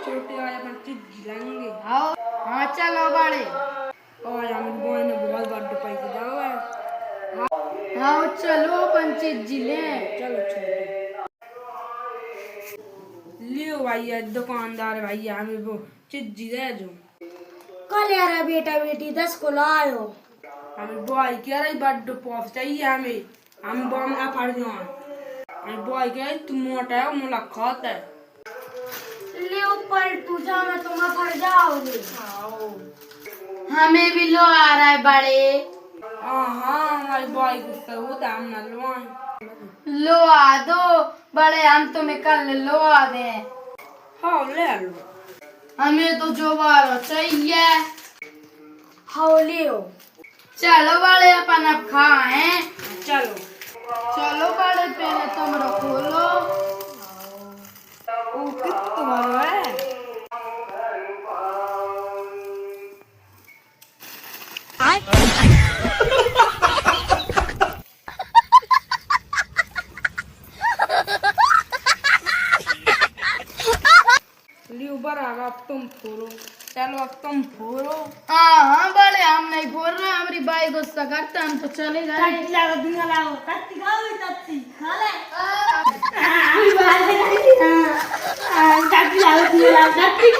छोटे आए अपन चीज जिलाएंगे। हाँ हाँ चलो बड़े। और हम बॉय ने बहुत बड़े पैसे दाओ है। हाँ चलो अपन चीज जिले। चलो छोटे लियो भैया दुकानदार भैया हमें वो चीज जिले जो कल यार बेटा बेटी 10 को लायो। हमें बॉय कह रही बर्थडे पॉप चाहिए हमें हम बॉम का फड़ जाओ हमें बॉय कह रही तुम मोटा है मुलाकात है ले ऊपर तू जा मैं तुम्हारा फर जाओगे। हमें भी लो आ रहा है बड़े। हाँ हमारी बॉय गुस्सा होता है हम ना लुआएं लो आ दो बड़े हम तुम्हें कल लो आ दे। हाँ ले लो हमें तो जो बारो चाहिए। हाँ लियो। चलो बड़े अपन अब खाए। चलो चलो बड़े पहले तुम रखो लो। ओ कितना तुम्हारा है लियो बराबर अब तुम फोड़ो चलो अब तुम फोड़ो हाँ हाँ बड़े हम नहीं बोल रहे हमारी बाई गुस्सा करते हम तो चले गए। लाओ दुनिया लाओ कत्ती खाओ कत्ती खा ले। कत्ती लाओ दुनिया लाओ कत्ती